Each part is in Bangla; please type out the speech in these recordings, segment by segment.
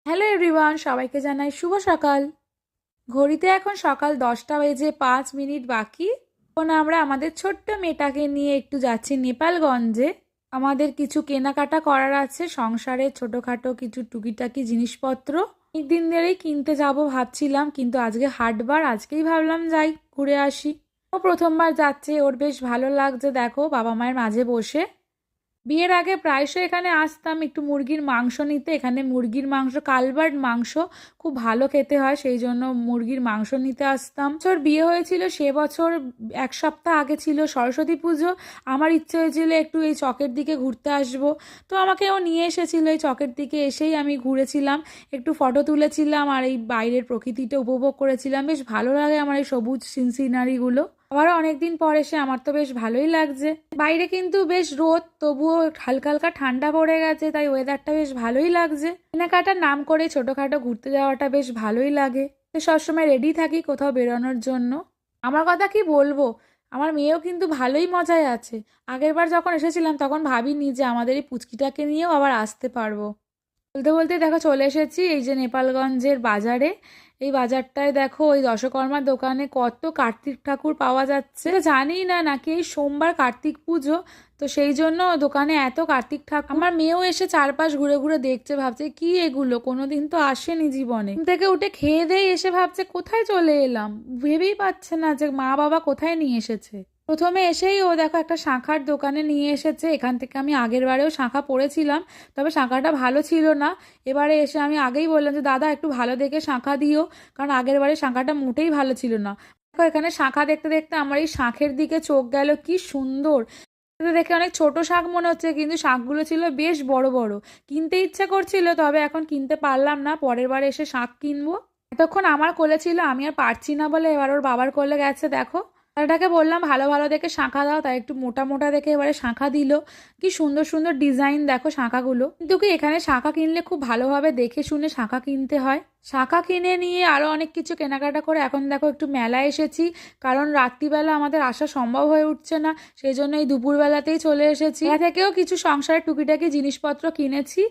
হ্যালো এভরিওয়ান, সবাইকে জানাই শুভ সকাল। ঘড়িতে এখন সকাল 10টা বেজে 5 মিনিট বাকি। এখন আমরা আমাদের ছোট্ট মেয়েটাকে নিয়ে একটু যাচ্ছি নেপালগঞ্জে। আমাদের কিছু কেনাকাটা করার আছে, সংসারে ছোটোখাটো কিছু টুকিটাকি জিনিসপত্র অনেকদিন ধরেই কিনতে যাব ভাবছিলাম, কিন্তু আজকে হাটবার, আজকেই ভাবলাম যাই ঘুরে আসি। ও প্রথমবার যাচ্ছে, ওর বেশ ভালো লাগছে। দেখো বাবা মায়ের মাঝে বসে। বিয়ের আগে প্রায়শই এখানে আসতাম একটু মুরগির মাংস নিতে। এখানে মুরগির মাংস, কালবার্ড মাংস খুব ভালো খেতে হয়, সেই জন্য মুরগির মাংস নিতে আসতাম। বছর বিয়ে হয়েছিল, সে বছর 1 সপ্তাহ আগে ছিল সরস্বতী পুজো। আমার ইচ্ছে হয়েছিল একটু এই চকের দিকে ঘুরতে আসবো, তো আমাকে ও নিয়ে এসেছিল। এই চকের দিকে এসেই আমি ঘুরেছিলাম, একটু ফটো তুলেছিলাম আর এই বাইরের প্রকৃতিটা উপভোগ করেছিলাম। বেশ ভালো লাগে আমার এই সবুজ সিনারিগুলো। আবারও অনেকদিন পর এসে আমার তো বেশ ভালোই লাগছে। বাইরে কিন্তু বেশ রোদ, তবুও হালকা হালকা ঠান্ডা পড়ে গেছে, তাই ওয়েদারটা বেশ ভালোই লাগছে। কেনাকাটার নাম করে ছোটখাটো ঘুরতে যাওয়াটা বেশ ভালোই লাগে। তো সবসময় রেডি থাকি কোথাও বেরোনোর জন্য। আমার কথা কি বলবো, আমার মেয়েও কিন্তু ভালোই মজায় আছে। আগেরবার যখন এসেছিলাম তখন ভাবিনি যে আমাদের এই পুচকিটাকে নিয়েও আবার আসতে পারবো। বলতে বলতে দেখো চলে এসেছি এই যে নেপালগঞ্জের বাজারে। এই বাজারটায় দেখো ওই দশকর্মার দোকানে কত কার্তিক ঠাকুর পাওয়া যাচ্ছে। জানি না নাকি এই সোমবার কার্তিক পুজো, তো সেই জন্য দোকানে এত কার্তিক ঠাকুর। আমার মেয়েও এসে চারপাশ ঘুরে ঘুরে দেখছে, ভাবছে কি এগুলো, কোনোদিন তো আসেনি জীবনে। ঘুম থেকে উঠে খেয়ে দিয়ে এসে ভাবছে কোথায় চলে এলাম, ভেবেই পাচ্ছে না যে মা বাবা কোথায় নিয়ে এসেছে। প্রথমে এসেই ও দেখো একটা শাঁখার দোকানে নিয়ে এসেছে। এখান থেকে আমি আগের বারেও শাঁখা পরেছিলাম, তবে শাঁখাটা ভালো ছিল না। এবারে এসে আমি আগেই বললাম যে দাদা একটু ভালো দেখে শাঁখা দিও, কারণ আগের বারে শাঁখাটা মোটেই ভালো ছিল না। দেখো এখানে শাঁখা দেখতে দেখতে আমার এই শাঁখের দিকে চোখ গেল, কি সুন্দর। এটা দেখে অনেক ছোট শাঁখ মনে হচ্ছে, কিন্তু শাঁখগুলো ছিল বেশ বড় বড়। কিনতে ইচ্ছে করছিল, তবে এখন কিনতে পারলাম না, পরের বার এসে শাঁখ কিনবো। এতক্ষণ আমার কোলে ছিল, আমি আর পারছি না বলে এবার ওর বাবার কোলে গেছে। দেখো এটাকে বললাম ভালো ভালো দেখে শাঁখা দাও, তাই একটু মোটা মোটা দেখে এবারে শাঁখা দিল। কি সুন্দর সুন্দর ডিজাইন দেখো শাঁখাগুলো। কিন্তু কি এখানে শাঁখা কিনলে খুব ভালোভাবে দেখে শুনে শাঁখা কিনতে হয়। শাঁখা কিনে নিয়ে আরো অনেক কিছু কেনাকাটা করে এখন দেখো একটু মেলায় এসেছি, কারণ রাত্রিবেলা আমাদের আসা সম্ভব হয়ে উঠছে না, সেই জন্য এই দুপুরবেলাতেই চলে এসেছি। মেলা থেকেও কিছু সংসারের টুকিটাকি জিনিসপত্র কিনেছি।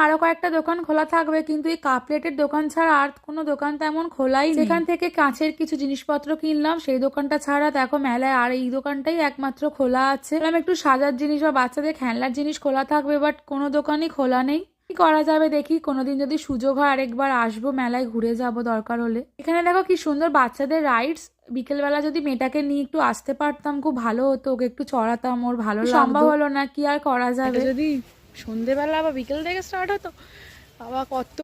আরো কয়েকটা দোকান খোলা থাকবে, কিন্তু এই কাপ প্লেটের দোকান ছাড়া আর কোনো দোকান তেমন খোলাই নেই। সেখান থেকে কাঁচের কিছু জিনিসপত্র কিনলাম, সেই দোকানটা ছাড়া দেখো মেলায় আর এই দোকানটাই একমাত্র খোলা আছে। একটু সাজার জিনিস বা বাচ্চাদের খেলনার জিনিস খোলা থাকবে, বাট কোনো দোকানই খোলা নেই। কি করা যাবে দেখি, কোনোদিন যদি সুযোগ হয় আরেকবার আসবো, মেলায় ঘুরে যাব দরকার হলে। এখানে দেখো কি সুন্দর বাচ্চাদের রাইডস। বিকেলবেলা যদি মেয়েটাকে নিয়ে একটু আসতে পারতাম খুব ভালো হতো, ওকে একটু চড়াতাম, ওর ভালো সম্ভব হলো না, কি আর করা যাবে। যদি সন্ধেবেলা বা বিকেল থেকে স্টার্ট হতো, বাবা কত